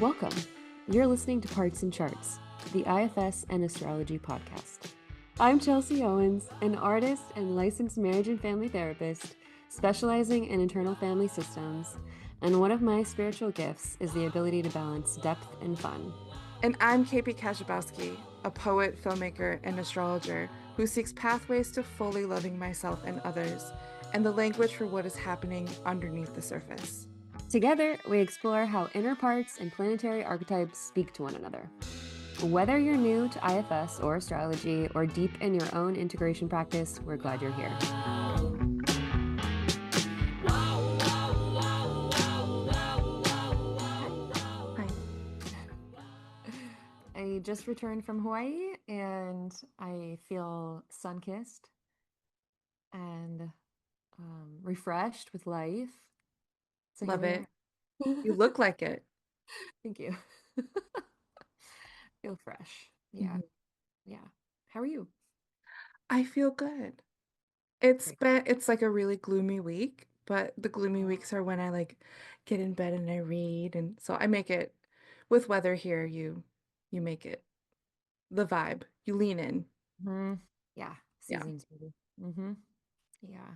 Welcome. You're listening to Parts and Charts, the IFS and Astrology podcast. I'm Chelsea Owens, an artist and licensed marriage and family therapist specializing in internal family systems, and one of my spiritual gifts is the ability to balance depth and fun. And I'm KP Kajabowski, a poet, filmmaker, and astrologer who seeks pathways to fully loving myself and others, and the language for what is happening underneath the surface. Together, we explore how inner parts and planetary archetypes speak to one another. Whether you're new to IFS or astrology or deep in your own integration practice, we're glad you're here. Hi. I just returned from Hawaii and I feel sun-kissed and refreshed with life. So Love here it. we are. You look like it. Thank you. Feel fresh. Yeah. Mhm. Yeah. How are you? I feel good. Great. It's like a really gloomy week, but the gloomy weeks are when I like get in bed and I read, and so I make it with weather here, you make it the vibe. You lean in. Mm-hmm. Yeah. Yeah. Seasons, maybe. Mm-hmm. Yeah.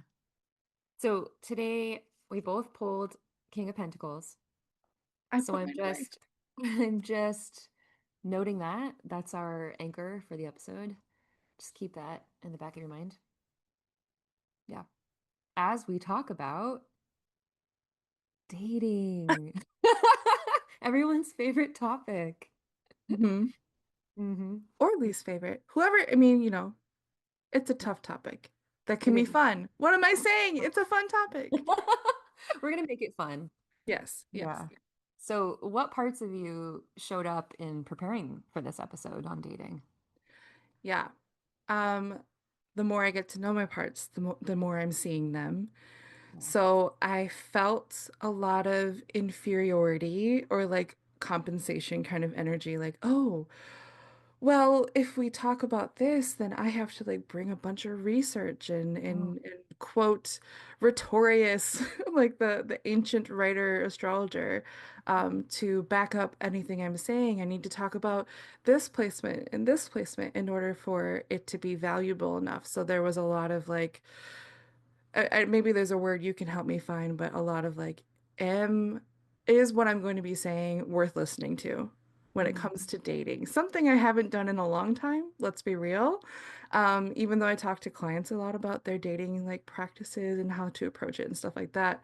So today we both pulled King of Pentacles. I So put I'm mine away. just I'm just noting that that's our anchor for the episode. Just keep that in the back of your mind. Yeah. As we talk about dating. Everyone's favorite topic. Mhm. Mm-hmm. Or least favorite. Whoever, I mean, it's a Yeah, tough topic that can it be is. fun. What am I saying? It's a fun topic. We're gonna make it fun. Yes, yes. Yeah. So, what parts of you showed up in preparing for this episode on dating? Yeah. Um, the more I get to know my parts, the more I'm seeing them. Yeah. So I felt a lot of inferiority or like compensation kind of energy, like, oh, well, if we talk about this, then I have to like bring a bunch of research Oh. and quote Rhetorius, like the ancient writer astrologer, to back up anything I'm saying. I need to talk about this placement in order for it to be valuable enough. So there was a lot of like maybe there's a word you can help me find, but a lot of like, am is what I'm going to be saying worth listening to when it Mhm. comes to dating? Something I haven't done in a long time, let's be real. Even though I talk to clients a lot about their dating like practices and how to approach it and stuff like that.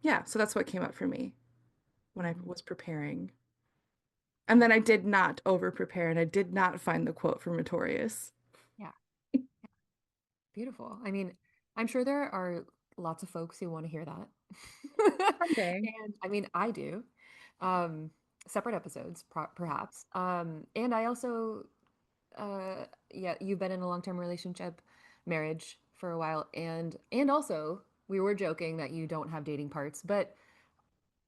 Yeah, so that's what came up for me when I Mhm. was preparing. And Yeah. then I did not over prepare and I did not find the quote from Rhetorius. Yeah. Beautiful. I mean, I'm sure there are lots of folks who want to hear that. Someday. And I mean, I do. Um, Separate episodes, perhaps. And I also, yeah, you've been in a long-term relationship, marriage for a while, and also we were joking that you don't have dating parts, but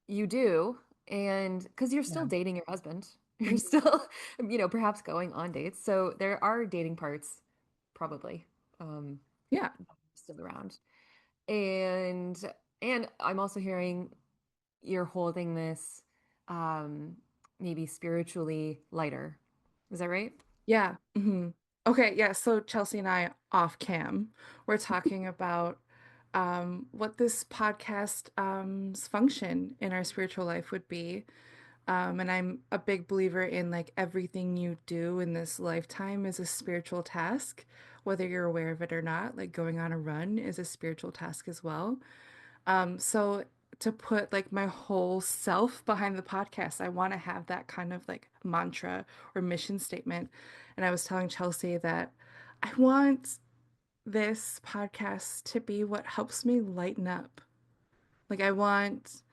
you do, and because you're still Yeah. dating your husband, you're Mhm. still, perhaps going on dates. So there are dating parts, probably, um, Yeah. still around. And and I'm also hearing you're holding this, um, maybe spiritually lighter. Is that right? Yeah. Okay, yeah. So Chelsea and I off cam, we're talking about what this podcast function in our spiritual life would be. And I'm a big believer in like everything you do in this lifetime is a spiritual task, whether you're aware of it or not. Like going on a run is a spiritual task as well. So to put like my whole self behind the podcast, I want to have that kind of like mantra or mission statement. And I was telling Chelsea that I want this podcast to be what helps me lighten up. Like I want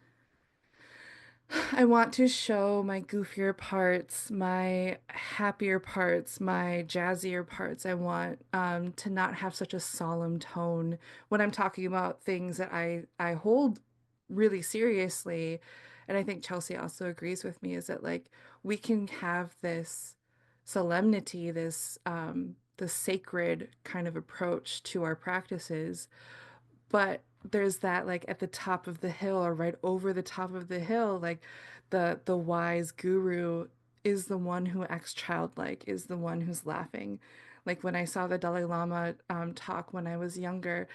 to show my goofier parts, my happier parts, my jazzier parts. I want to not have such a solemn tone when I'm talking about things that I hold really seriously. And I think Chelsea also agrees with me is that like we can have this solemnity, this sacred kind of approach to our practices, but there's that like at the top of the hill or right over the top of the hill, like the wise guru is the one who acts childlike, is the one who's laughing. Like when I saw the Dalai Lama talk when I was younger,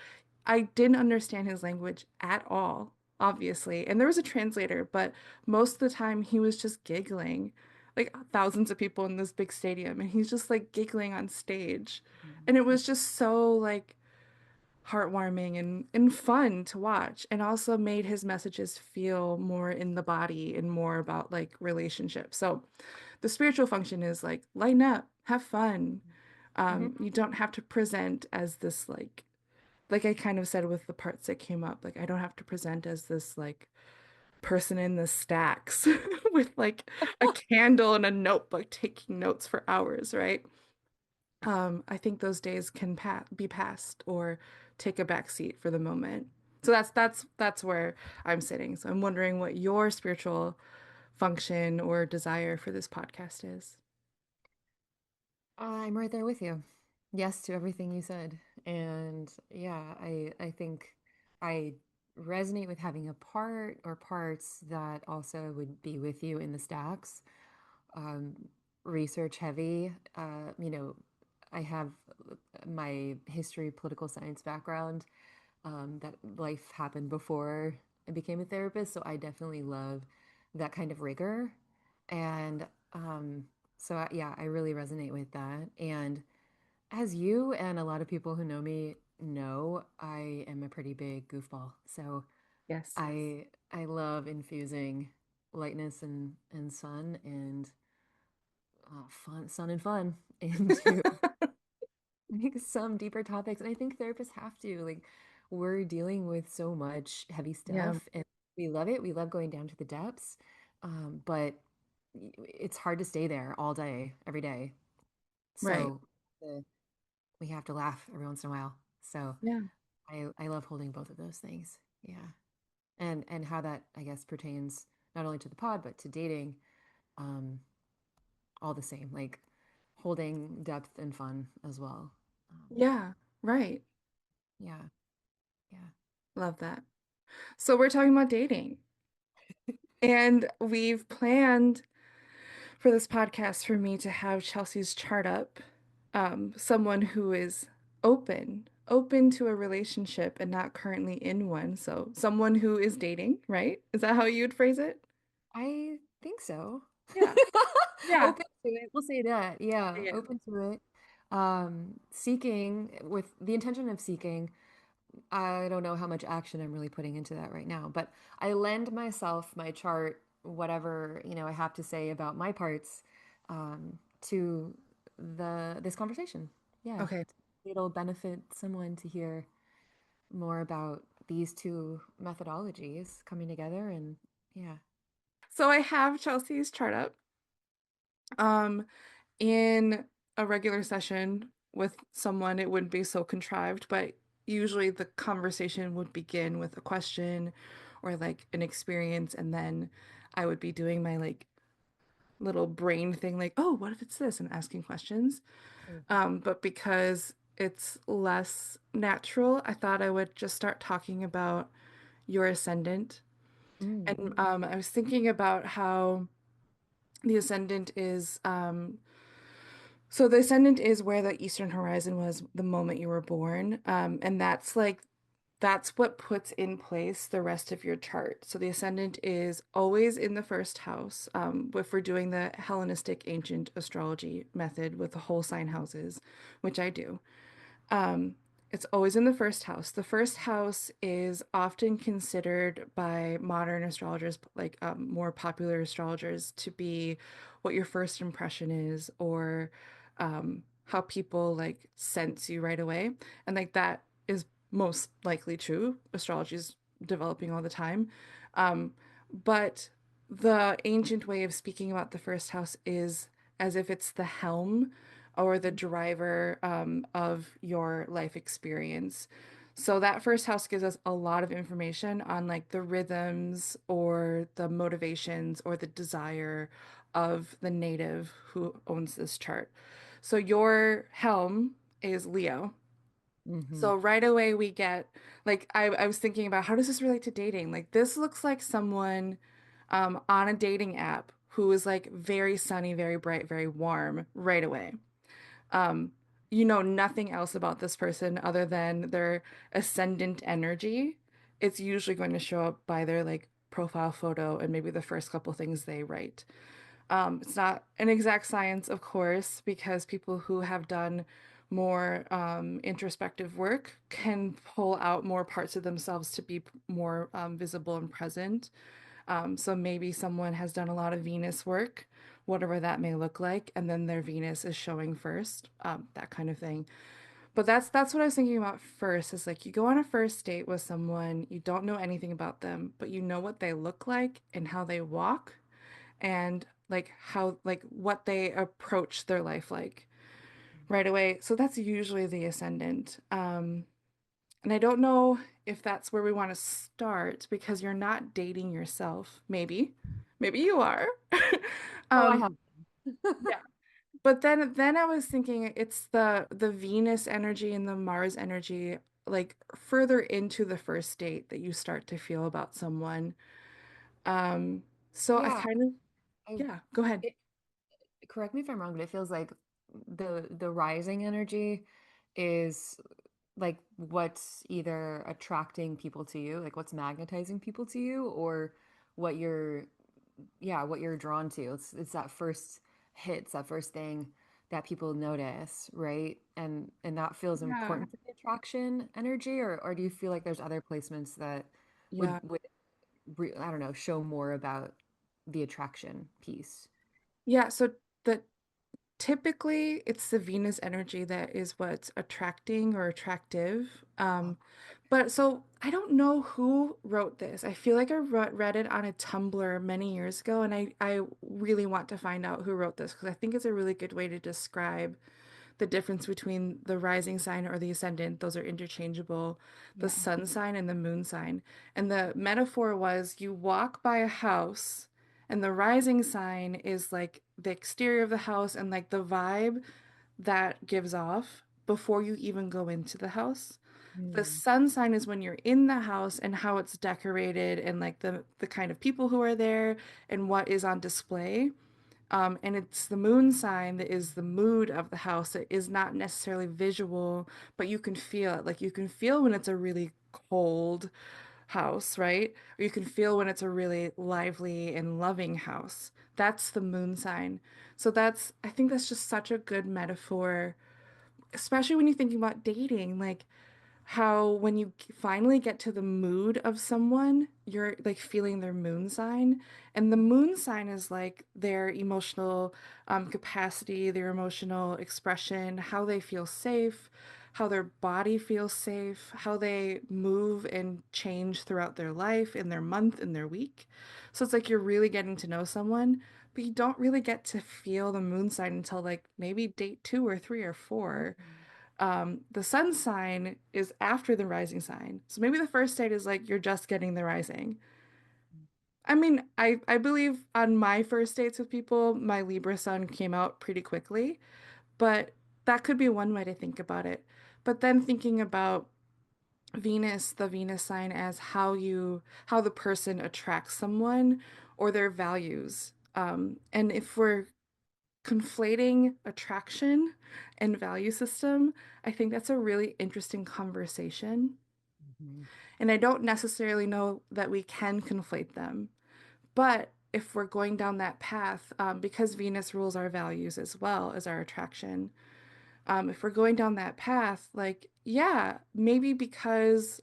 I didn't understand his language at all, obviously. And there was a translator, but most of the time he was just giggling. Like thousands of people in this big stadium, and he's just like giggling on stage. And it was just so like heartwarming and fun to watch, and also made his messages feel more in the body and more about like relationships. So the spiritual function is like lighten up, have fun. Mm-hmm. You don't have to present as this like I kind of said with the parts that came up, like I don't have to present as this like person in the stacks with like a candle and a notebook taking notes for hours, right? I think those days can be passed or take a back seat for the moment. So that's where I'm sitting. So I'm wondering what your spiritual function or desire for this podcast is. I'm right there with you. Yes to everything you said. And yeah, I think I resonate with having a part or parts that also would be with you in the stacks. Um, Research heavy. I have my history, political science background, that life happened before I became a therapist. So I definitely love that kind of rigor. And yeah, I really resonate with that. And as you and a lot of people who know me know, I am a pretty big goofball. So Yes. I love infusing lightness and sun and fun into like some deeper topics. And I think therapists have to. Like, we're dealing with so much heavy Yeah, stuff and we love it. We love going down to the depths. But it's hard to stay there all day, every day. right. So we have to laugh every once in a while. So Yeah. I love holding both of those things. Yeah. And how that I guess pertains not only to the pod, but to dating, um, all the same, like holding depth and fun as well. Yeah, right. Yeah. Yeah. Love that. So we're talking about dating. And we've planned for this podcast for me to have Chelsea's chart up, someone who is open to a relationship and not currently in one. So someone who is dating, right? Is that how you'd phrase it? I think so. Yeah. Yeah. Open to it. We'll say that. Yeah, Yeah. open to it. Seeking with the intention of seeking. I don't know how much action I'm really putting into that right now, but I lend myself my chart, whatever, I have to say about my parts, to the this conversation. Yeah. Okay. It'll benefit someone to hear more about these two methodologies coming together and yeah. So I have Chelsea's chart up. Um, in a regular session with someone, it wouldn't be so contrived, but usually the conversation would begin with a question or like an experience, and then I would be doing my like little brain thing, like, oh, what if it's this? And asking questions. But because it's less natural, I thought I would just start talking about your ascendant. Mm. And I was thinking about how the ascendant is so the ascendant is where the eastern horizon was the moment you were born. And that's what puts in place the rest of your chart. So the ascendant is always in the first house. If we're doing the Hellenistic ancient astrology method with the whole sign houses, which I do. Um, it's always in the first house. The first house is often considered by modern astrologers, like more popular astrologers, to be what your first impression is, or how people like sense you right away. And like that is most likely true. Astrology is developing all the time. Um, but the ancient way of speaking about the first house is as if it's the helm or the driver of your life experience. So that first house gives us a lot of information on like the rhythms or the motivations or the desire of the native who owns this chart. So your helm is Leo. Mm-hmm. So right away we get like I was thinking about how does this relate to dating? Like this looks like someone. on a dating app who is like very sunny, very bright, very warm right away. Um, you know nothing else about this person other than their ascendant energy. It's usually going to show up by their like profile photo and maybe the first couple things they write. It's not an exact science, of course, because people who have done more introspective work can pull out more parts of themselves to be more visible and present. So maybe someone has done a lot of Venus work, whatever that may look like, and then their Venus is showing first, that kind of thing. But that's what I was thinking about first, is like you go on a first date with someone, you don't know anything about them, but you know what they look like and how they walk and like how like what they approach their life like right away. So that's usually the ascendant. And I don't know if that's where we want to start because you're not dating yourself. Maybe. Maybe you are. Oh, I Um, have. yeah. But then I was thinking it's the Venus energy and the Mars energy like further into the first date that you start to feel about someone. Um, so I Yeah, kind of I yeah, go ahead. it, correct me if I'm wrong, but it feels like the rising energy is like what's either attracting people to you, like what's magnetizing people to you, or what you're, yeah, what you're drawn to. It's that first hit, it's that first thing that people notice, right? And that feels Yeah. important for the attraction energy, or do you feel like there's other placements that Yeah. would I don't know, show more about the attraction piece? Yeah, so the typically it's the Venus energy that is what's attracting or attractive. Oh, But so I don't know who wrote this. I feel like I read it on a Tumblr many years ago, and I really want to find out who wrote this because I think it's a really good way to describe the difference between the rising sign or the ascendant. Those are interchangeable, the yeah. sun sign and the moon sign. And the metaphor was you walk by a house, and the rising sign is like the exterior of the house and like the vibe that gives off before you even go into the house. The Mm, sun sign is when you're in the house and how it's decorated and like the kind of people who are there and what is on display. And it's the moon sign that is the mood of the house. It is not necessarily visual, but you can feel it. Like you can feel when it's a really cold house, right? Or you can feel when it's a really lively and loving house. That's the moon sign. So I think that's just such a good metaphor, especially when you're thinking about dating. Like, how when you finally get to the mood of someone, you're like feeling their moon sign. And the moon sign is like their emotional capacity, their emotional expression, how they feel safe, how their body feels safe, how they move and change throughout their life, in their month, in their week. So it's like you're really getting to know someone, but you don't really get to feel the moon sign until like maybe date two or three or four. mm, The sun sign is after the rising sign. So maybe the first date is like you're just getting the rising. mm, I mean, I believe on my first dates with people, my Libra sun came out pretty quickly, but that could be one way to think about it. But then thinking about Venus, the Venus sign as how the person attracts someone or their values. And if we're conflating attraction and value system, I think that's a really interesting conversation. mhm, And I don't necessarily know that we can conflate them. But if we're going down that path, because Venus rules our values as well as our attraction, if we're going down that path, like, yeah, maybe because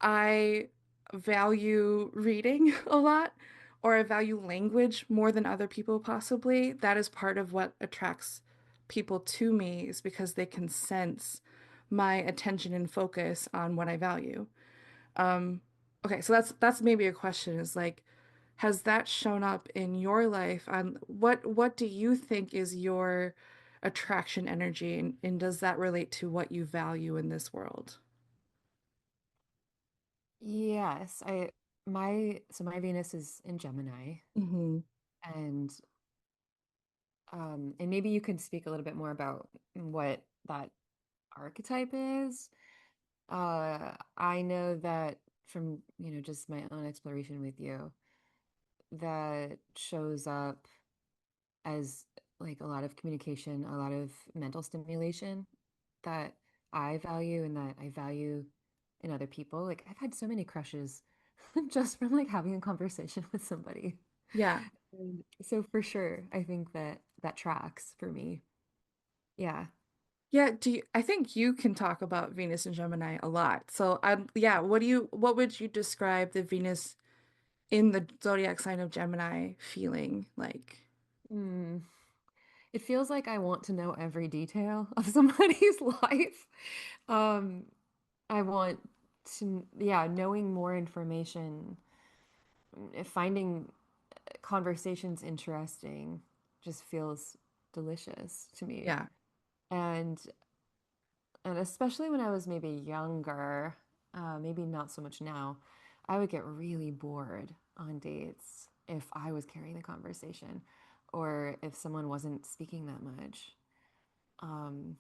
I value reading a lot, or I value language more than other people possibly. That is part of what attracts people to me, is because they can sense my attention and focus on what I value. Um, okay, so that's maybe a question, is like, has that shown up in your life? On what do you think is your attraction energy, and does that relate to what you value in this world? yes, I my so my Venus is in Gemini, Hmm. and and maybe you could speak a little bit more about what that archetype is. I know that from, just my own exploration with you, that shows up as like a lot of communication, a lot of mental stimulation that I value and that I value in other people. Like I've had so many crushes just from like having a conversation with somebody. Yeah. And so for sure, I think that that tracks for me. Yeah. Yeah, I think you can talk about Venus and Gemini a lot. So, yeah, what would you describe the Venus in the zodiac sign of Gemini feeling like? Mm. It feels like I want to know every detail of somebody's life. Um, I want to, yeah, knowing more information, finding conversations interesting just feels delicious to me. Yeah. And and especially when I was maybe younger, maybe not so much now, I would get really bored on dates if I was carrying the conversation or if someone wasn't speaking that much. Um,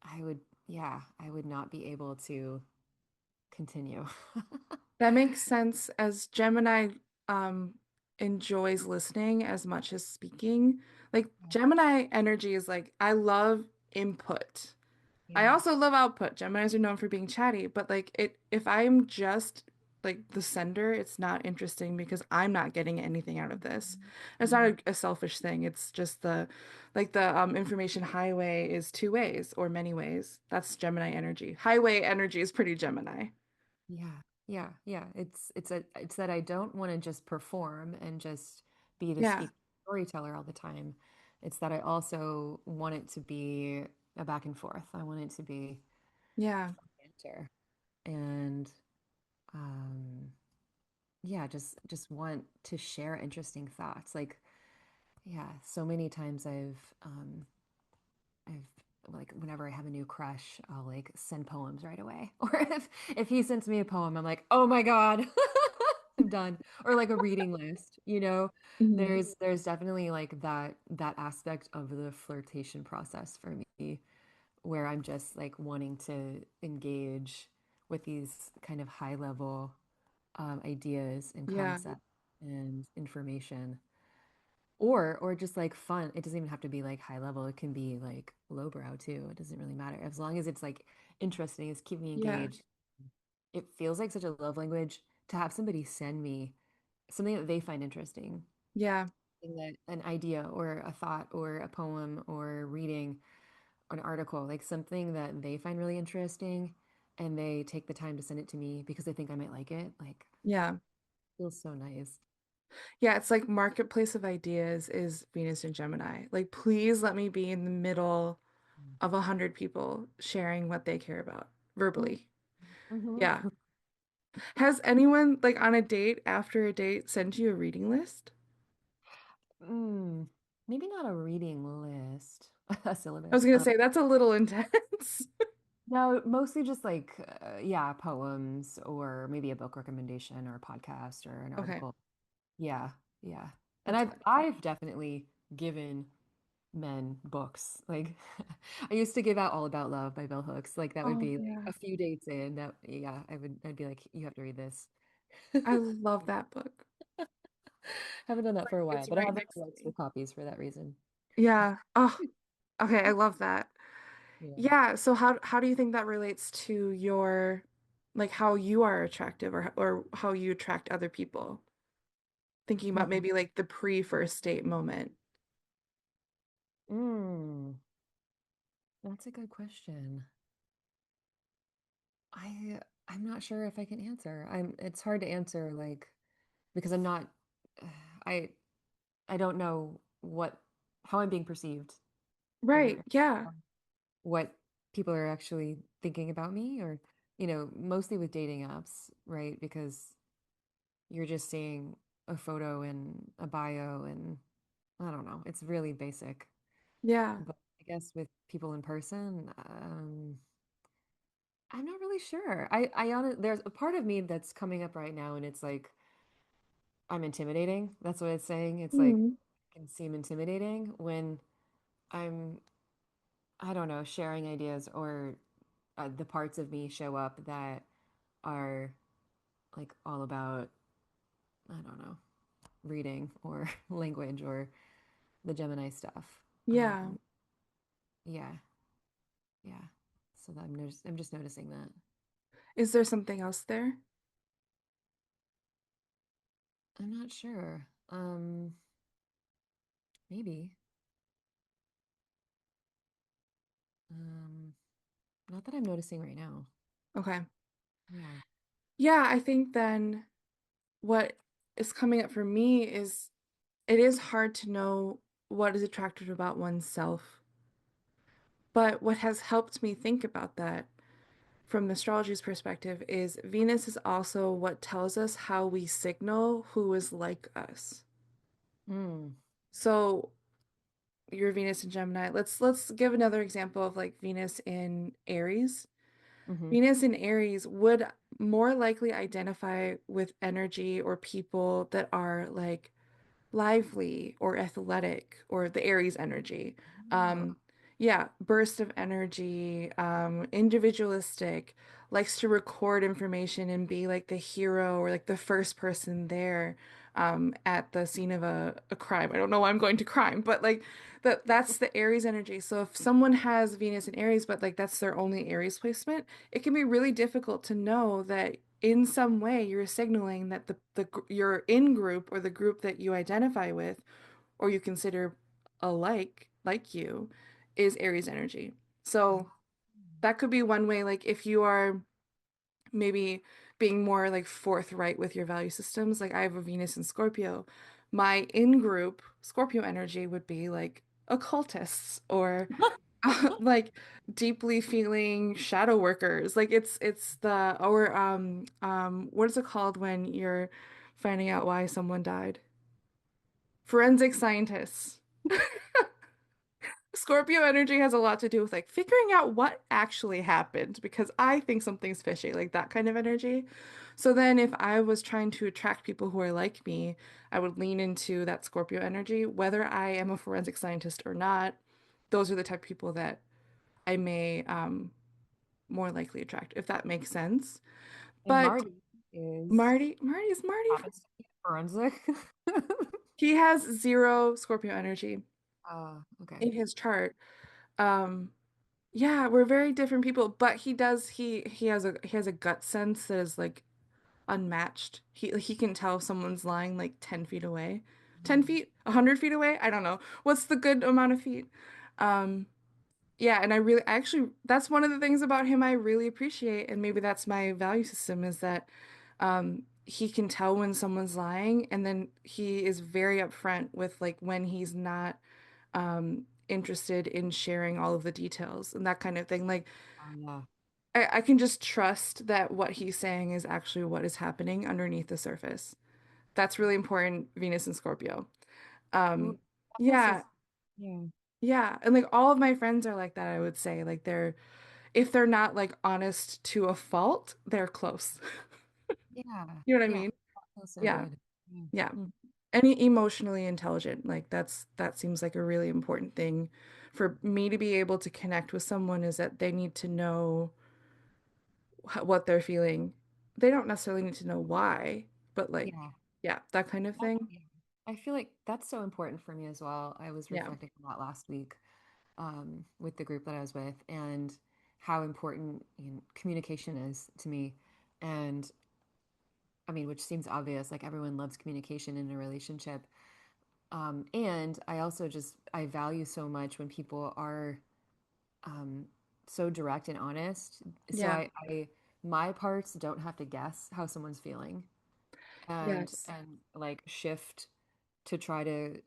I would, yeah, I would not be able to continue. That makes sense as Gemini um enjoys listening as much as speaking. Like Gemini energy is like I love input. I Yeah. also love output. Geminis are known for being chatty, but like if I'm just like the sender, it's not interesting because I'm not getting anything out of this. It's not Mhm. a selfish thing. It's just the information highway is two ways or many ways. That's Gemini energy. Highway energy is pretty Gemini. Yeah. Yeah. Yeah. It's that I don't want to just perform and just be the Yeah. speak storyteller all the time. It's that I also want it to be a back and forth. I want it to be Yeah. banter and um yeah, just want to share interesting thoughts. Like, yeah, so many times I've like whenever I have a new crush, I'll like send poems right away. Or if he sends me a poem, I'm like, "Oh my God, I'm done." Or like a reading list, you know? Mhm. There's definitely like that aspect of the flirtation process for me where I'm just like wanting to engage with these kind of high level ideas and Yeah. concepts and information or just like fun. It doesn't even have to be like high level. It can be like lowbrow too. It doesn't really matter. As long as it's like interesting, it's keeping me Yeah. engaged. It feels like such a love language to have somebody send me something that they find interesting, Yeah. something that an idea or a thought or a poem or reading or an article, like something that they find really interesting and they take the time to send it to me because they think I might like it. Like Yeah. feels so nice. Yeah, it's like marketplace of ideas is Venus and Gemini. Like, please let me be in the middle of 100 people sharing what they care about verbally. Mm-hmm. Yeah. Has anyone, like, on a date after a date, sent you a reading list? Mm, maybe not a reading list, a I was syllabus. gonna say that's a little intense. No, mostly just like, yeah, poems or maybe a book recommendation or a podcast or an Okay, article. Yeah, yeah. And that's I've definitely given men books. Like I used to give out All About Love by Bell Hooks. Like that would oh be like yeah. a few dates in that, yeah, I'd be like, you have to read this. I love that book. Haven't done that Like for a while, it's but I right have next to extra me. copies for that reason. Yeah. Oh, okay, I love that. Yeah. Yeah, so how do you think that relates to your like how you are attractive or how you attract other people? Thinking about Hmm. maybe like the pre-first date moment. Mm, that's a good question. I'm not sure if I can answer. It's hard to answer like because I'm not I I don't know what how I'm being perceived Right. or Yeah. what people are actually thinking about me or mostly with dating apps, right? Because you're just seeing a photo and a bio and I don't know, it's really basic. Yeah. But I guess with people in person, I'm not really sure. There's a part of me that's coming up right now and it's like I'm intimidating. That's what it's saying. It's like Mm. it can seem intimidating when I'm, I don't know, sharing ideas or the parts of me show up that are like all about, I don't know. reading or language or the Gemini stuff. Yeah. Yeah, yeah. So that I'm just noticing that. Is there something else there? I'm not sure. Maybe. Um, Not that I'm noticing right now. Okay. Yeah. Yeah, I think then what is coming up for me is it is hard to know what is attractive about oneself. But what has helped me think about that from astrology's perspective is Venus is also what tells us how we signal who is like us. Mm. So your Venus in Gemini, let's give another example of like Venus in Aries. Hmm. Venus in Aries would more likely identify with energy or people that are like lively or athletic or the Aries energy. Oh, Um, yeah, burst of energy, individualistic, likes to record information and be like the hero or like the first person there at the scene of a crime. I don't know why I'm going to crime, but like that's the Aries energy. So if someone has Venus in Aries, but like that's their only Aries placement, it can be really difficult to know that in some way you're signaling that your in group or the group that you identify with or you consider like you is Aries energy. So that could be one way, like if you are maybe being more like forthright with your value systems, like I have a Venus in Scorpio, my in group Scorpio energy would be like occultists or like deeply feeling shadow workers. Like it's the or what is it called when you're finding out why someone died? Forensic scientists. Scorpio energy has a lot to do with like figuring out what actually happened because I think something's fishy, like that kind of energy. So then if I was trying to attract people who are like me, I would lean into that Scorpio energy, whether I am a forensic scientist or not. Those are the type of people that I may more likely attract, if that makes sense. and But Marty is Marty, happens to be forensic. he has zero Scorpio energy Okay. in his chart. Um, yeah, we're very different people, but he has a gut sense that is like unmatched. He can tell if someone's lying like 10 feet away. 10 feet? 100 feet away? I don't know. What's the good amount of feet? Um, Yeah, and I actually, that's one of the things about him I really appreciate, and maybe that's my value system is that he can tell when someone's lying, and then he is very upfront with like when he's not interested in sharing all of the details and that kind of thing. Like Yeah. I can just trust that what he's saying is actually what is happening underneath the surface. That's really important, Venus and Scorpio. Well, Um, that also, yeah, yeah. yeah, and like all of my friends are like that, I would say. Like they're if they're not like honest to a fault, they're close. Yeah. You know what I Yeah. mean? That feels so Yeah. good. Yeah. Yeah. Mm. Any emotionally intelligent, like that seems like a really important thing for me to be able to connect with someone is that they need to know what they're feeling. They don't necessarily need to know why, but like, Yeah. yeah, that kind of thing. Yeah. I feel like that's so important for me as well. I was Yeah. reflecting on that last week with the group that I was with and how important, communication is to me. And I mean, which seems obvious, like everyone loves communication in a relationship. And I also I value so much when people are um, so direct and honest. So Yeah. my parts don't have to guess how someone's feeling Yes. and like shift to try to,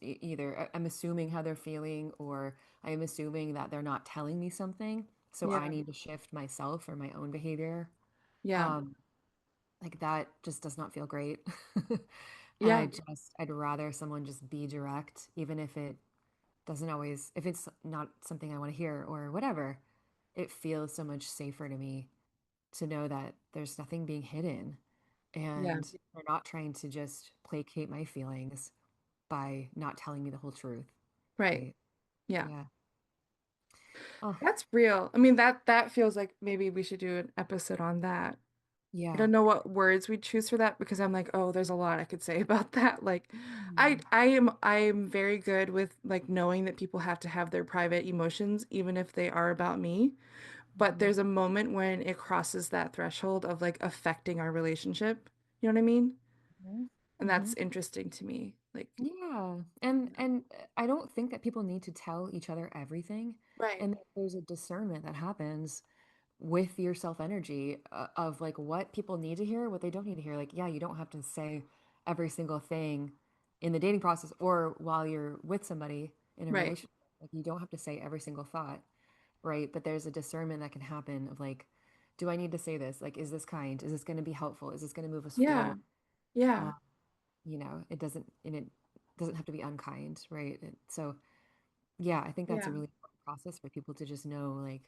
either I'm assuming how they're feeling or I am assuming that they're not telling me something. So I Yeah. need to shift myself or my own behavior. Yeah. Um, like that just does not feel great. And Yeah. I'd rather someone just be direct, even if it doesn't always, if it's not something I want to hear or whatever. It feels so much safer to me to know that there's nothing being hidden Yeah. and they're not trying to just placate my feelings by not telling me the whole truth. Right. Right. Yeah. Yeah. Oh, That's real. I mean, that feels like maybe we should do an episode on that. I Yeah. don't know what words we choose for that because I'm like, oh, there's a lot I could say about that. Like, Mm, I am very good with like knowing that people have to have their private emotions, even if they are about me. But mhm, there's a moment when it crosses that threshold of like affecting our relationship. You know what I mean? mhm, And that's mhm. interesting to me. Like, Yeah. And I don't think that people need to tell each other everything. right, And that there's a discernment that happens with your self energy of like what people need to hear, what they don't need to hear. Like, yeah, you don't have to say every single thing in the dating process or while you're with somebody in a right. relationship. Like, you don't have to say every single thought, right? But there's a discernment that can happen of like, do I need to say this? Like, is this kind? Is this going to be helpful? Is this going to move us Yeah, forward? yeah, Uh, it doesn't have to be unkind, right? So yeah, I think that's a yeah, really important process for people to just know like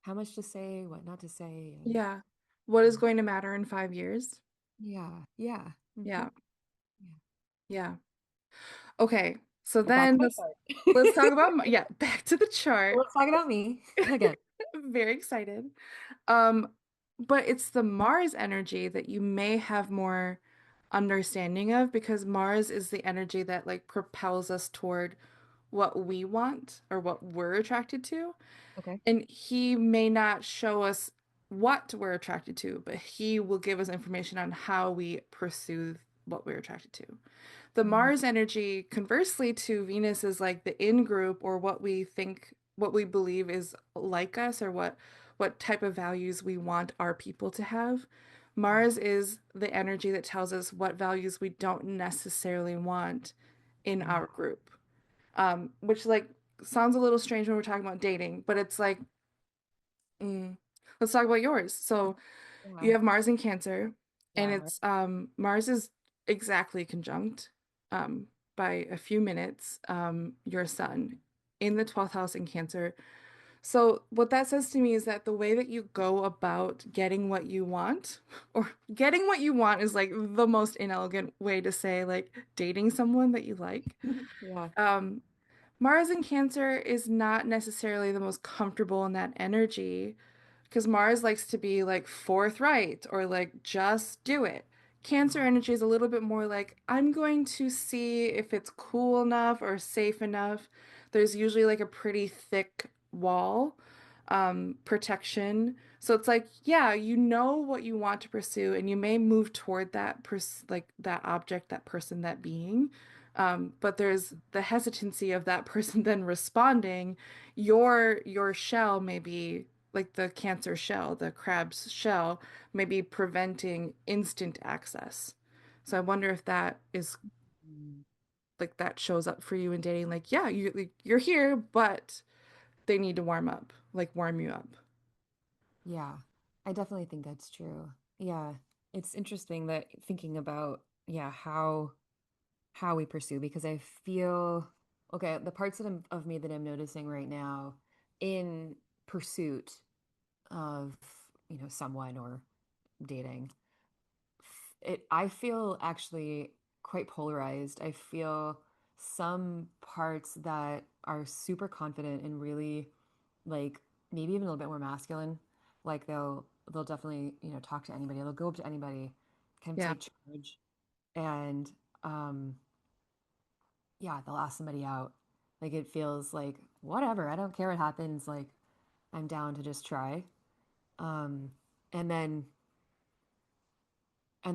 how much to say, what not to say, and yeah. What is um, going to matter in 5 years? yeah, yeah, Yeah, yeah. yeah. Okay, so But back then to my let's talk chart. about yeah, back to the chart. Let's talk about me again. Very excited. Um, but it's the Mars energy that you may have more understanding of because Mars is the energy that like propels us toward what we want or what we're attracted to. Okay. And he may not show us what we're attracted to, but he will give us information on how we pursue what we're attracted to. The Mm, Mars energy, conversely to Venus, is like the in group or what we believe is like us, or what type of values we want our people to have. mm, Mars is the energy that tells us what values we don't necessarily want in mm, our group. Which like sounds a little strange when we're talking about dating, but it's like, mm, let's talk about yours. So you yeah, have Mars in Cancer, and yeah. it's Mars is exactly conjunct by a few minutes your sun in the 12th house in Cancer. So what that says to me is that the way that you go about getting what you want, or getting what you want is like the most inelegant way to say like dating someone that you like. Yeah. Um, Mars in Cancer is not necessarily the most comfortable in that energy because Mars likes to be like forthright or like just do it. Cancer energy is a little bit more like I'm going to see if it's cool enough or safe enough. There's usually like a pretty thick wall, protection. So it's like, yeah, you know what you want to pursue and you may move toward like that object, that person, that being. But there's the hesitancy of that person then responding. Your shell may be like the Cancer shell, the crab's shell, may be preventing instant access. So I wonder if that is Mm, like that shows up for you in dating. Like, yeah, you're here, but they need to warm up, like warm you up. yeah. I definitely think that's true. Yeah. It's interesting that thinking about, yeah, how we pursue because I feel okay, the parts of me that I'm noticing right now in pursuit of, someone or dating, I feel actually quite polarized. I feel some parts that are super confident and really like maybe even a little bit more masculine. Like they'll definitely, talk to anybody. They'll go up to anybody, kind of Yeah. take charge and um yeah, they'll ask somebody out. Like it feels like whatever, I don't care what happens, like I'm down to just try. Um and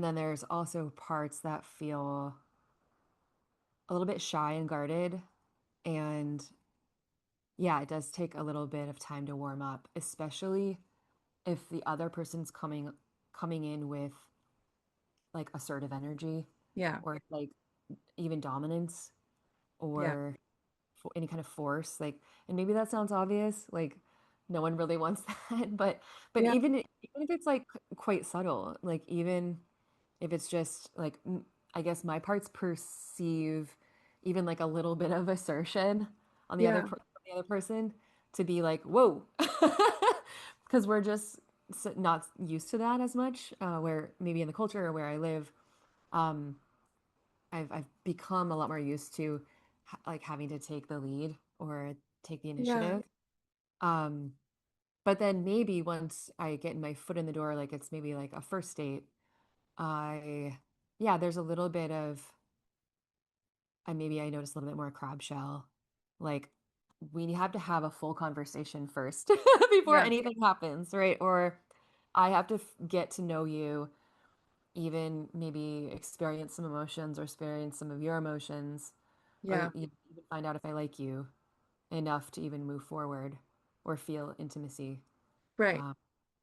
then there's also parts that feel a little bit shy and guarded and yeah, it does take a little bit of time to warm up, especially if the other person's coming in with like assertive energy Yeah. or like even dominance Yeah. or any kind of force like and maybe that sounds obvious like no one really wants that but Yeah. even if it's like quite subtle like even if it's just like I guess my parts perceive even like a little bit of assertion on Yeah. on the other person to be like whoa because we're just not used to that as much where maybe in the culture or where I live um I've become a lot more used to like having to take the lead or take the Yeah. initiative. Um, But then maybe once I get my foot in the door, like it's maybe like a first date, I, yeah, there's a little bit of, I maybe I notice a little bit more crab shell. Like we have to have a full conversation first before Yeah. anything happens, right? Or I have to get to know you, even maybe experience some emotions or experience some of your emotions, or Yeah. even find out if I like you enough to even move forward or feel intimacy Right. um,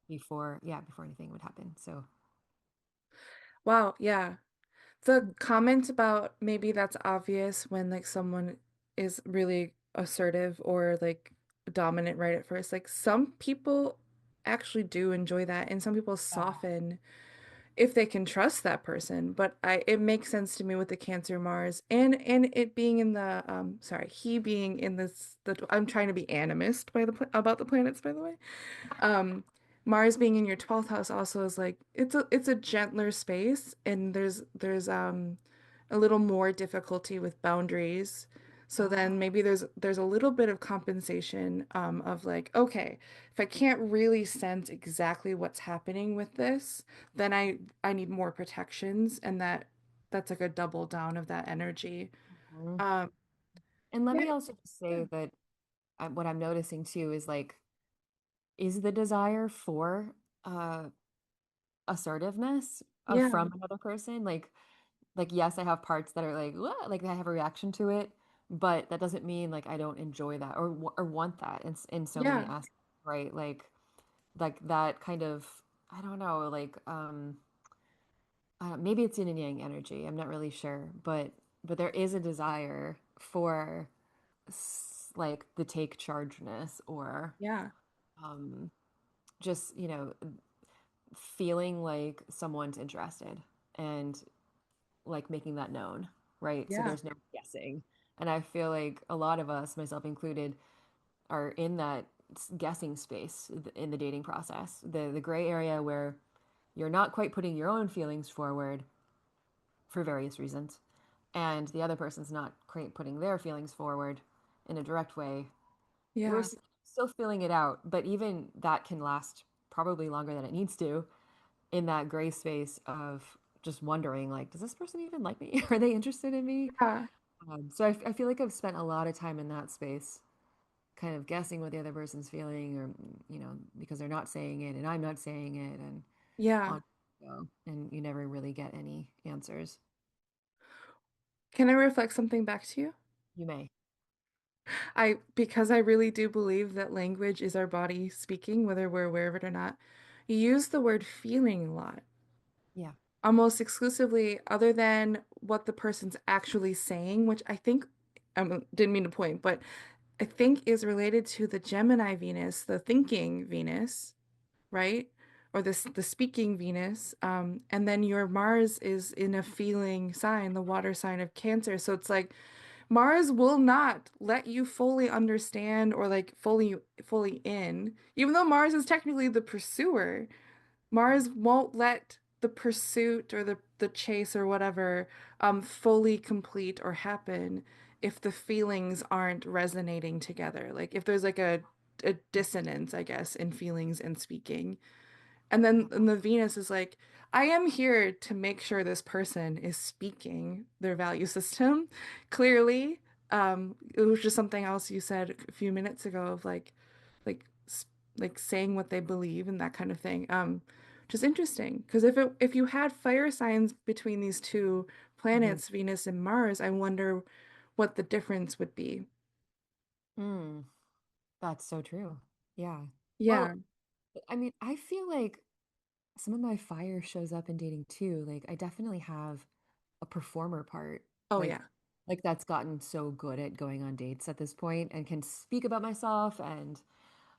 before anything would happen. So, Wow. Yeah. The comment about maybe that's obvious when like someone is really assertive or like dominant right at first. Like some people actually do enjoy that and some people yeah. soften if they can trust that person. But I it makes sense to me with the Cancer Mars and it being in the sorry, he being in this the I'm trying to be animist by the about the planets by the way. Um, Mars being in your 12th house also is like it's a gentler space and there's a little more difficulty with boundaries. So then Oh, maybe there's a little bit of compensation of like, okay, if I can't really sense exactly what's happening with this, then I need more protections and that's like a double down of that energy. mhm. Um, And let yeah, me also just yeah, say that what I'm noticing too is like, is the desire for uh, assertiveness yeah, from another person? Like yes, I have parts that are like, "What?" Like I have a reaction to it, but that doesn't mean like I don't enjoy that or want that in so many yeah, aspects, right? Like that kind of, I don't know, like maybe it's yin and yang energy. I'm not really sure, but there is a desire for like the take chargeness or yeah, um just, feeling like someone's interested and like making that known, right? So yeah, there's no guessing. And I feel like a lot of us, myself included, are in that guessing space in the dating process, the gray area where you're not quite putting your own feelings forward for various reasons, and the other person's not quite putting their feelings forward in a direct way. We're yeah, still feeling it out, but even that can last probably longer than it needs to in that gray space of just wondering, like, does this person even like me? Are they interested in me? yeah, So I feel like I've spent a lot of time in that space, kind of guessing what the other person's feeling, or because they're not saying it and I'm not saying it, and yeah. on you go, and you never really get any answers. Can I reflect something back to you? You may, Because I really do believe that language is our body speaking, whether we're aware of it or not. You use the word feeling a lot, yeah. almost exclusively, other than what the person's actually saying, which I think, I didn't mean to point, but I think is related to the Gemini Venus, the thinking Venus, right? Or the speaking Venus. And then your Mars is in a feeling sign, the water sign of Cancer. So it's like, Mars will not let you fully understand or like fully in. Even though Mars is technically the pursuer, Mars won't let the pursuit or the chase or whatever fully complete or happen if the feelings aren't resonating together. Like if there's like a dissonance, I guess, in feelings and speaking. And the Venus is like, I am here to make sure this person is speaking their value system clearly. It was just something else you said a few minutes ago of like, like saying what they believe and that kind of thing. Which is interesting because if you had fire signs between these two Mhm. planets, Venus and Mars, I wonder what the difference would be. Mm, that's so true. Yeah. Yeah. Well, I mean, I feel like some of my fire shows up in dating too. Like I definitely have a performer part. Oh Like yeah. like that's gotten so good at going on dates at this point and can speak about myself, and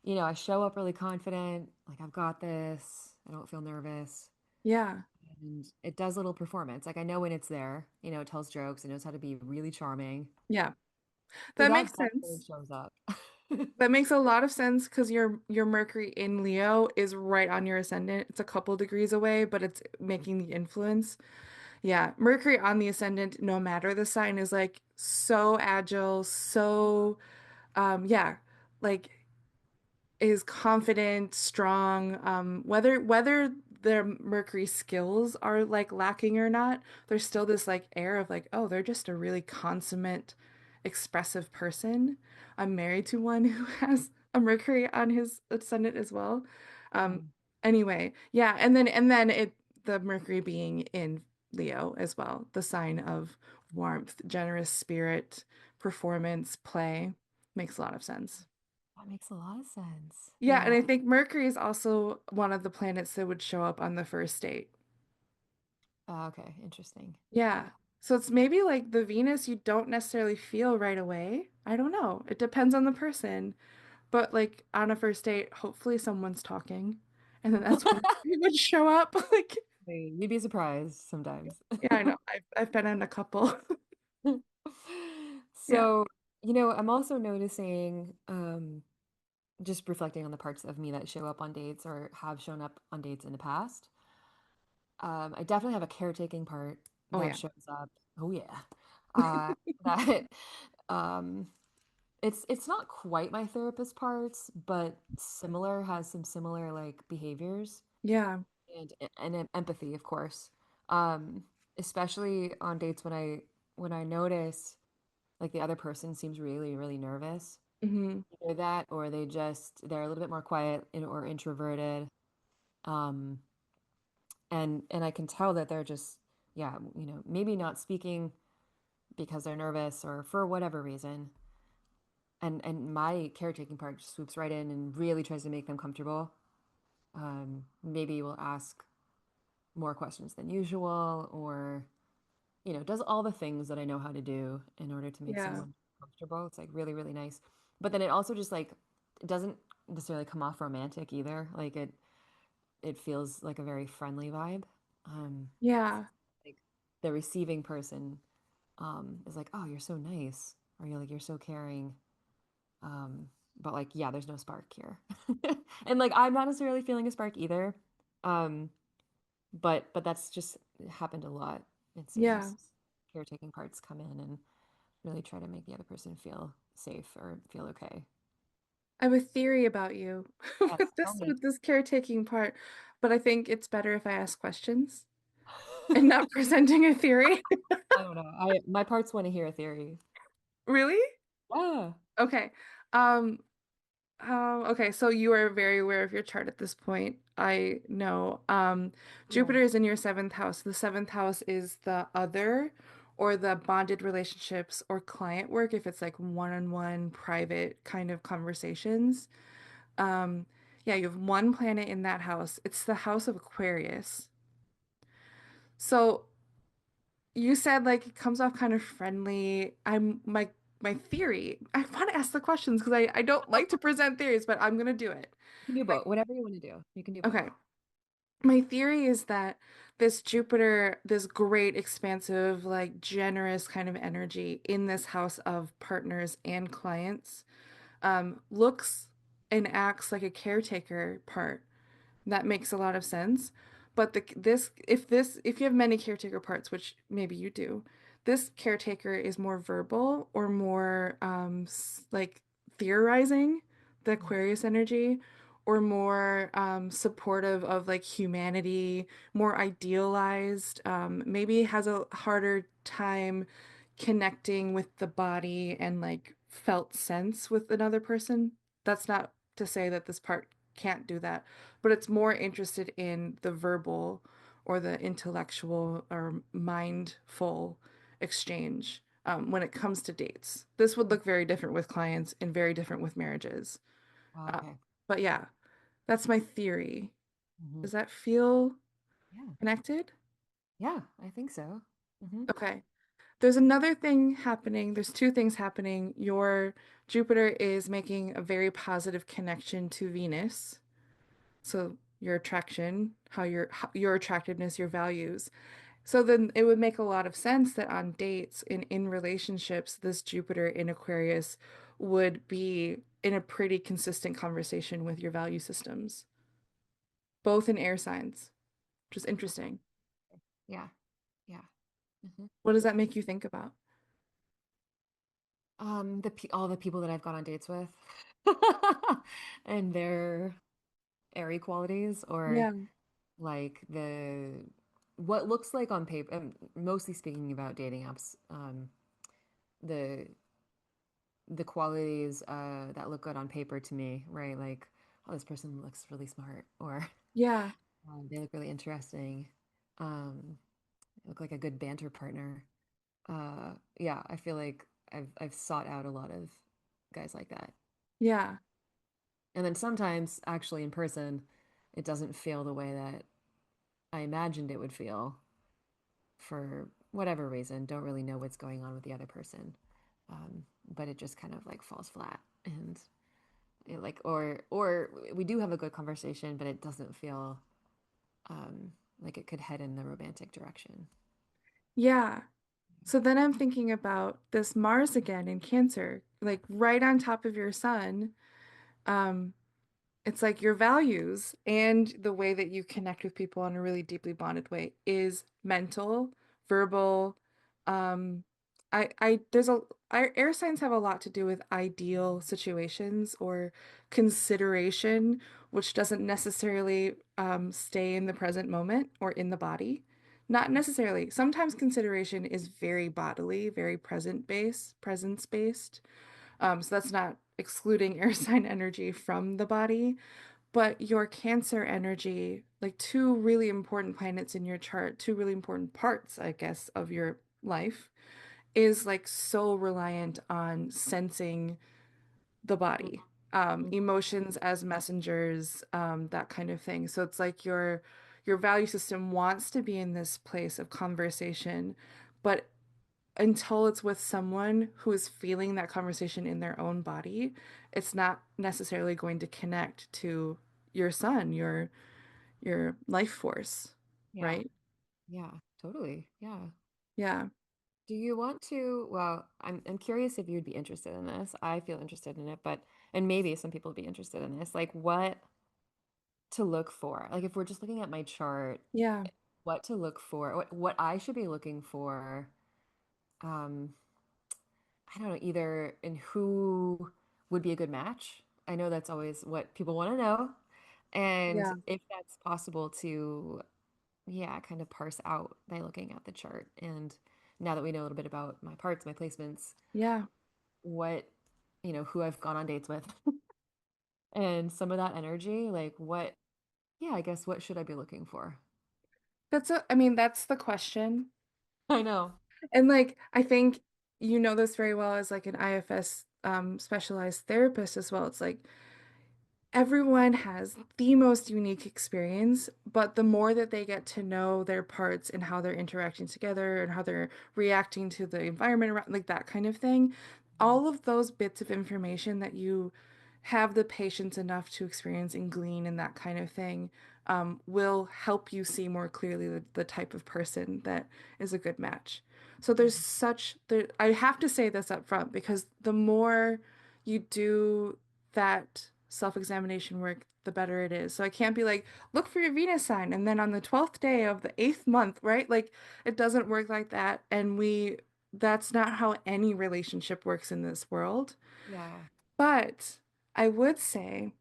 I show up really confident, like I've got this. I don't feel nervous. Yeah. And it does little performance. Like I know when it's there, it tells jokes, it knows how to be really charming. Yeah. So That that makes definitely sense. shows up. That makes a lot of sense because your Mercury in Leo is right on your ascendant. It's a couple degrees away, but it's making the influence. Yeah, Mercury on the ascendant, no matter the sign, is like so agile, so yeah, like is confident, strong. Whether their Mercury skills are like lacking or not, there's still this like air of like, oh, they're just a really consummate, expressive person. I'm married to one who has a Mercury on his ascendant as well. Um, Mm. anyway, yeah, and then it the Mercury being in Leo as well, the sign of warmth, generous spirit, performance, play, makes a lot of sense. That makes a lot of sense. Yeah, and Yeah. I think Mercury is also one of the planets that would show up on the first date. Okay, interesting. Yeah. So it's maybe like the Venus you don't necessarily feel right away. I don't know. It depends on the person. But like on a first date, hopefully someone's talking. And then that's when you would show up. Like, You'd be surprised sometimes. yeah, I know. I've been in a couple. Yeah. So, I'm also noticing, just reflecting on the parts of me that show up on dates or have shown up on dates in the past. I definitely have a caretaking part Oh that yeah. shows up. Oh yeah. Uh, that um, it's not quite my therapist parts, but similar, has some similar like behaviors Yeah. and empathy, of course. Um, Especially on dates when I notice like the other person seems really, really nervous. Hmm. Either that or they're a little bit more quiet or introverted. Um, and I can tell that they're just, yeah, maybe not speaking because they're nervous or for whatever reason. And my caretaking part just swoops right in and really tries to make them comfortable. Maybe we'll ask more questions than usual, or does all the things that I know how to do in order to make Yeah. someone comfortable. It's like really, really nice. But then it also just like it doesn't necessarily come off romantic either. Like it feels like a very friendly vibe. Um, Yeah. like the receiving person is like, "Oh, you're so nice," or you're so caring. Um, but like, yeah, there's no spark here. And like I'm not necessarily feeling a spark either. Um, but that's just happened a lot, it Yeah. seems. Caretaking parts come in and really try to make the other person feel safe or feel okay. I have a theory about you Yes, with tell this me. with this caretaking part, but I think it's better if I ask questions and not presenting a theory. I don't know. I my parts want to hear a theory. Really? Yeah. Okay. Um, okay, so you are very aware of your chart at this point. I know. Yeah. Jupiter is in your seventh house. The seventh house is the other or the bonded relationships or client work if it's like one-on-one private kind of conversations. Um, yeah, you have one planet in that house. It's the house of Aquarius. So you said like it comes off kind of friendly. My theory. I want to ask the questions because I don't like to present theories, but I'm gonna do it. You can do both. Whatever you want to do. You can do both. Okay. My theory is that this Jupiter, this great, expansive, like generous kind of energy in this house of partners and clients, looks and acts like a caretaker part. That makes a lot of sense. But if you have many caretaker parts, which maybe you do, this caretaker is more verbal or more like theorizing, the Aquarius energy, or more supportive of like humanity, more idealized, maybe has a harder time connecting with the body and like felt sense with another person. That's not to say that this part can't do that, but it's more interested in the verbal or the intellectual or mindful exchange when it comes to dates. This would look very different with clients and very different with marriages. Uh, Okay. but yeah, that's my theory. Hmm. Does that feel Yeah. connected? Yeah, I think so. Hmm. Okay. There's another thing happening. There's two things happening. Your Jupiter is making a very positive connection to Venus. So your attraction, your attractiveness, your values. So then it would make a lot of sense that on dates and in relationships, this Jupiter in Aquarius would be in a pretty consistent conversation with your value systems, both in air signs, which is interesting. Yeah. Yeah. Hmm. What does that make you think about? All the people that I've gone on dates with and their airy qualities, or Yeah. like the what looks like on paper, mostly speaking about dating apps, the the qualities that look good on paper to me, right? Like, oh, this person looks really smart, or Yeah. they look really interesting. They look like a good banter partner. Yeah, I feel like I've sought out a lot of guys like that. Yeah. And then sometimes, actually, in person, it doesn't feel the way that I imagined it would feel for whatever reason. Don't really know what's going on with the other person. But it just kind of like falls flat. And it like, or we do have a good conversation, but it doesn't feel like it could head in the romantic direction. Yeah. So then I'm thinking about this Mars again in Cancer, like right on top of your sun. Um, it's like your values and the way that you connect with people in a really deeply bonded way is mental, verbal. Um, there's a our air signs have a lot to do with ideal situations or consideration, which doesn't necessarily stay in the present moment or in the body. Not necessarily. Sometimes consideration is very bodily, very presence based. So that's not excluding air sign energy from the body, but your Cancer energy, like two really important planets in your chart, two really important parts, I guess, of your life, is like so reliant on sensing the body, Mhm. emotions as messengers, that kind of thing. So it's like your value system wants to be in this place of conversation, but until it's with someone who is feeling that conversation in their own body, it's not necessarily going to connect to your sun, your life force, Yeah, right? yeah, totally. Yeah. Yeah. Do you want to? Well, I'm curious if you'd be interested in this. I feel interested in it, but and maybe some people would be interested in this. Like what to look for? Like if we're just looking at my chart, Yeah. what to look for? What I should be looking for? Um, I don't know, either in who would be a good match. I know that's always what people want to know. And Yeah. if that's possible to, yeah, kind of parse out by looking at the chart. And now that we know a little bit about my parts, my placements, Yeah. what, who I've gone on dates with and some of that energy, like what, yeah, I guess what should I be looking for? I mean, that's the question. I know. And like, I think you know this very well as like an IFS specialized therapist as well. It's like everyone has the most unique experience, but the more that they get to know their parts and how they're interacting together and how they're reacting to the environment around, like that kind of thing, all of those bits of information that you have the patience enough to experience and glean and that kind of thing, will help you see more clearly the type of person that is a good match. So I have to say this up front because the more you do that self-examination work, the better it is. So I can't be like, look for your Venus sign, and then on the 12th day of the 8th month, right? Like it doesn't work like that. That's not how any relationship works in this world. Yeah. But I would say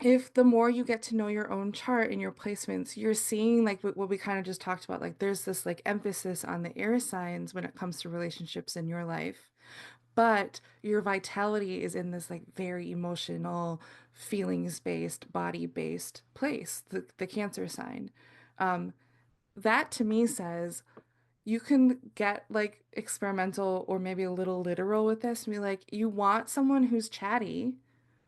if the more you get to know your own chart and your placements, you're seeing like what we kind of just talked about, like there's this like emphasis on the air signs when it comes to relationships in your life, but your vitality is in this like very emotional, feelings based, body based place, the Cancer sign. Um, that to me says you can get like experimental or maybe a little literal with this and be like, you want someone who's chatty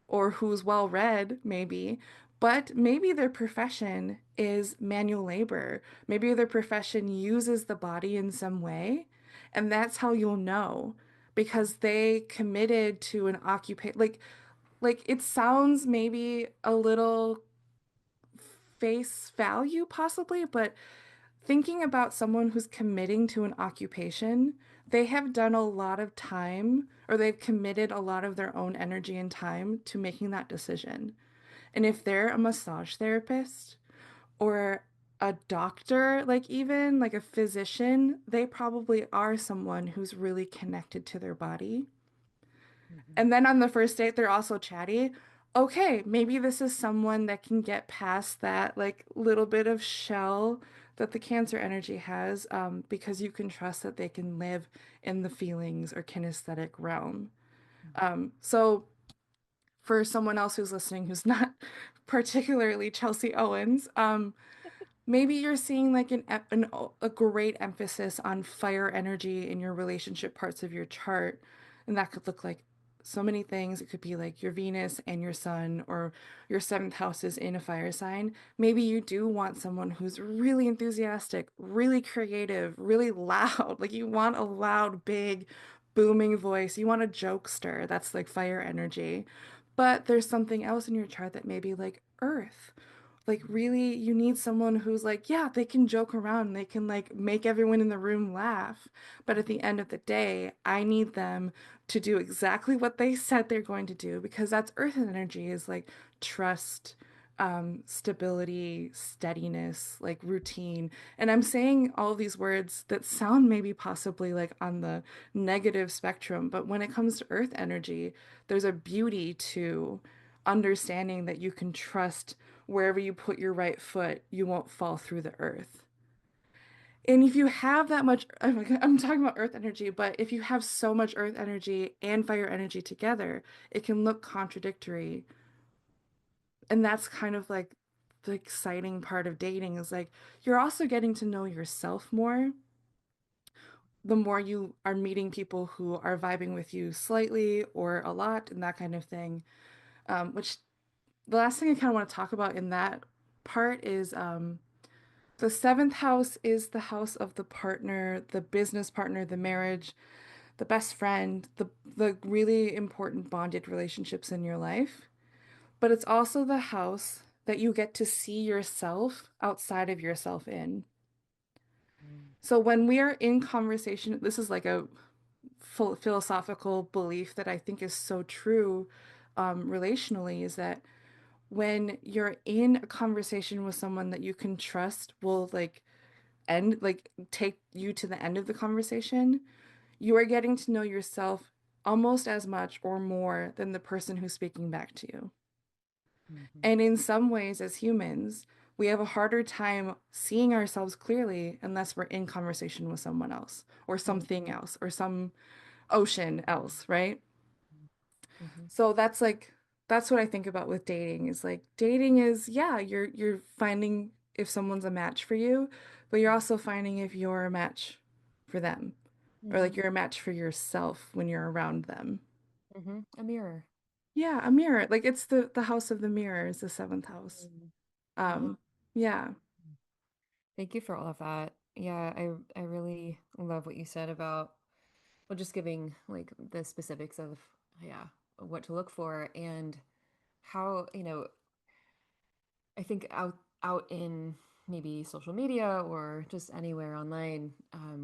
or who's well read, maybe, but maybe their profession is manual labor. Maybe their profession uses the body in some way, and that's how you'll know because they committed to an occupation. Like it sounds maybe a little face value possibly, but thinking about someone who's committing to an occupation, they have done a lot of time or they've committed a lot of their own energy and time to making that decision. And if they're a massage therapist or a doctor, like even like a physician, they probably are someone who's really connected to their body. Mhm. And then on the first date, they're also chatty. Okay, maybe this is someone that can get past that like little bit of shell that the Cancer energy has, because you can trust that they can live in the feelings or kinesthetic realm. So for someone else who's listening who's not particularly Chelsea Owens, maybe you're seeing like a great emphasis on fire energy in your relationship parts of your chart. And that could look like so many things. It could be like your Venus and your Sun, or your seventh house is in a fire sign. Maybe you do want someone who's really enthusiastic, really creative, really loud. Like you want a loud, big, booming voice. You want a jokester. That's like fire energy. But there's something else in your chart that may be like earth, like really you need someone who's like, yeah, they can joke around, they can like make everyone in the room laugh, but at the end of the day I need them to do exactly what they said they're going to do, because that's earth energy, is like trust, stability, steadiness, like routine. And I'm saying all of these words that sound maybe possibly like on the negative spectrum, but when it comes to earth energy, there's a beauty to understanding that you can trust wherever you put your right foot, you won't fall through the earth. And if you have that much, I'm talking about earth energy, but if you have so much earth energy and fire energy together, it can look contradictory. And that's kind of like the exciting part of dating, is like you're also getting to know yourself more the more you are meeting people who are vibing with you slightly or a lot and that kind of thing. Which the last thing I kind of want to talk about in that part is the seventh house is the house of the partner, the business partner, the marriage, the best friend, the really important bonded relationships in your life. But it's also the house that you get to see yourself outside of yourself in. So when we are in conversation, this is like a full philosophical belief that I think is so true, relationally, is that when you're in a conversation with someone that you can trust will like end, like take you to the end of the conversation, you are getting to know yourself almost as much or more than the person who's speaking back to you. Mhm. And in some ways, as humans, we have a harder time seeing ourselves clearly unless we're in conversation with someone else or Mhm. something else or some ocean else, right? Mhm. So that's like that's what I think about with dating, is like dating is, yeah, you're finding if someone's a match for you, but you're also finding if you're a match for them, or like Mhm. you're a match for yourself when you're around them. Mhm. A mirror. Yeah, a mirror. Like it's the house of the mirror is the seventh house. Mhm. Um, yeah. Thank you for all of that. Yeah, I really love what you said about, well, just giving like the specifics of, yeah, what to look for and how, I think out in maybe social media or just anywhere online,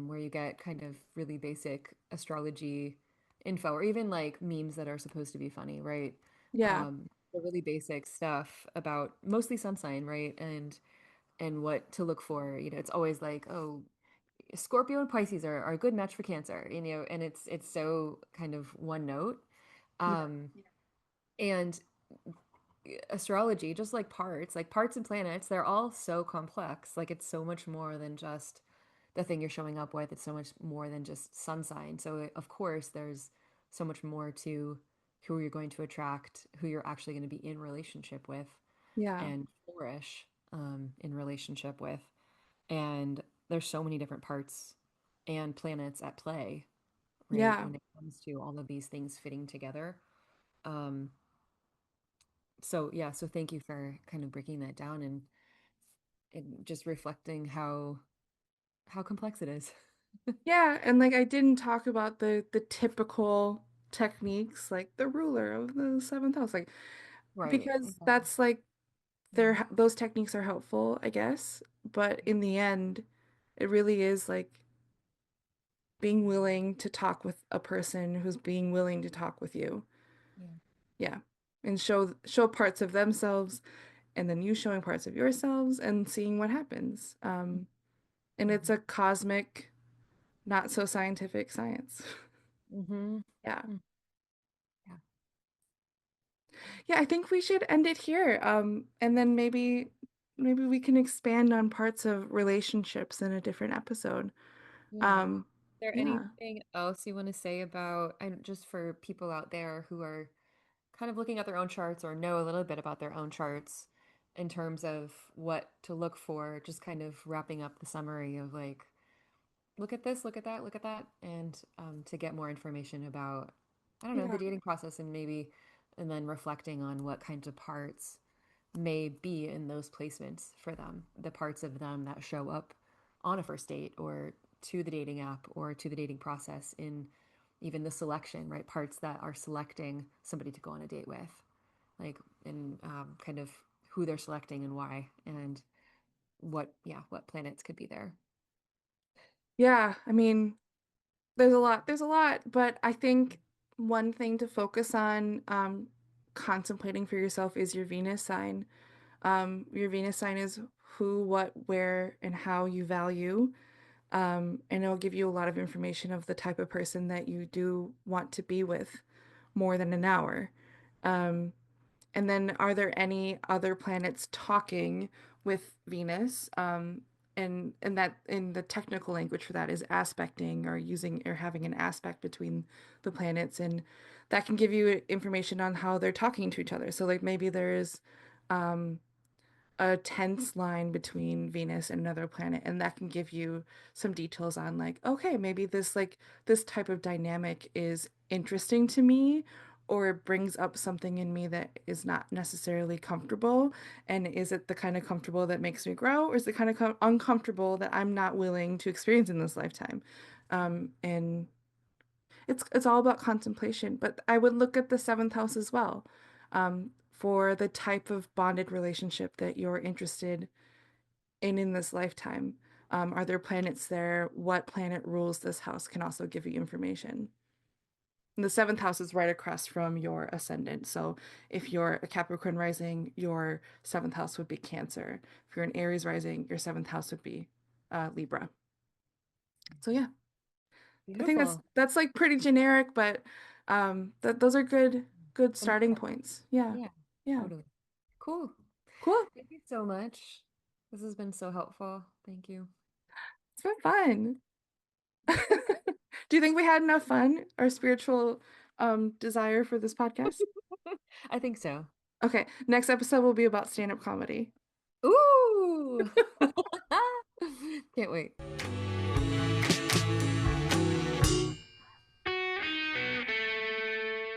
where you get kind of really basic astrology info, or even like memes that are supposed to be funny, right? Yeah. The really basic stuff about mostly sun sign, right? And what to look for. It's always like, oh, Scorpio and Pisces are a good match for Cancer, and it's so kind of one note. Yeah. Um, and astrology, just like parts and planets, they're all so complex. Like it's so much more than just the thing you're showing up with. It's so much more than just sun sign. So of course, there's so much more to who you're going to attract, who you're actually going to be in relationship with Yeah. and flourish in relationship with. And there's so many different parts and planets at play, right? Yeah. When it comes to all of these things fitting together. Um, so yeah, so thank you for kind of breaking that down and just reflecting how complex it is. Yeah, and like I didn't talk about the typical techniques like the ruler of the seventh house, like Right. because Mhm. that's like those techniques are helpful, I guess, but in the end, it really is like being willing to talk with a person who's being willing to talk with you. Yeah. Yeah. And show parts of themselves, and then you showing parts of yourselves and seeing what happens. And it's Mhm. a cosmic, not so scientific science. Mhm. Yeah. Mhm. Yeah, I think we should end it here. And then maybe we can expand on parts of relationships in a different episode. Yeah. Is Um, there yeah. anything else you want to say about, and just for people out there who are kind of looking at their own charts or know a little bit about their own charts in terms of what to look for, just kind of wrapping up the summary of like, look at this, look at that, and to get more information about, I don't know, the Yeah. dating process and maybe, and then reflecting on what kinds of parts may be in those placements for them, the parts of them that show up on a first date or to the dating app or to the dating process in even the selection, right? Parts that are selecting somebody to go on a date with, like, and kind of who they're selecting and why, and what planets could be there. Yeah, I mean, there's a lot, but I think one thing to focus on contemplating for yourself is your Venus sign. Your Venus sign is who, what, where, and how you value. And it'll give you a lot of information of the type of person that you do want to be with more than an hour. Um, and then are there any other planets talking with Venus? And that in the technical language for that is aspecting or using or having an aspect between the planets, and that can give you information on how they're talking to each other. So like maybe there's um a tense line between Venus and another planet, and that can give you some details on like, okay, maybe this type of dynamic is interesting to me, or it brings up something in me that is not necessarily comfortable. And is it the kind of comfortable that makes me grow, or is it kind of uncomfortable that I'm not willing to experience in this lifetime? And it's all about contemplation, but I would look at the seventh house as well, for the type of bonded relationship that you're interested in this lifetime. Are there planets there? What planet rules this house can also give you information. And the seventh house is right across from your ascendant. So if you're a Capricorn rising, your seventh house would be Cancer. If you're an Aries rising, your seventh house would be Libra. So yeah. I think Beautiful. that's like pretty generic, but that those are good Some starting context. points. Yeah. Yeah, Yeah. totally. Cool. Cool. Thank you so much. This has been so helpful. Thank you. It's been fun. Do you think we had enough fun or spiritual desire for this podcast? I think so. Okay, next episode will be about stand-up comedy. Ooh! Can't wait.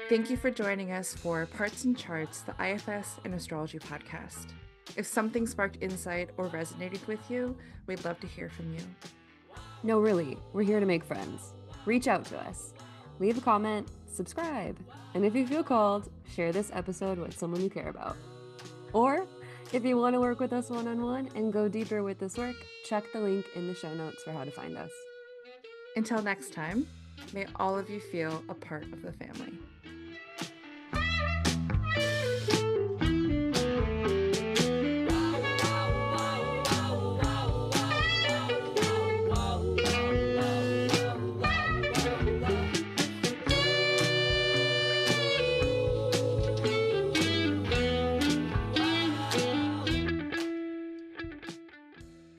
Thank you for joining us for Parts and Charts, the IFS and Astrology podcast. If something sparked insight or resonated with you, we'd love to hear from you. No, really, we're here to make friends. Reach out to us. Leave a comment, subscribe, and if you feel called, share this episode with someone you care about. Or, if you want to work with us one-on-one and go deeper with this work, check the link in the show notes for how to find us. Until next time, may all of you feel a part of the family.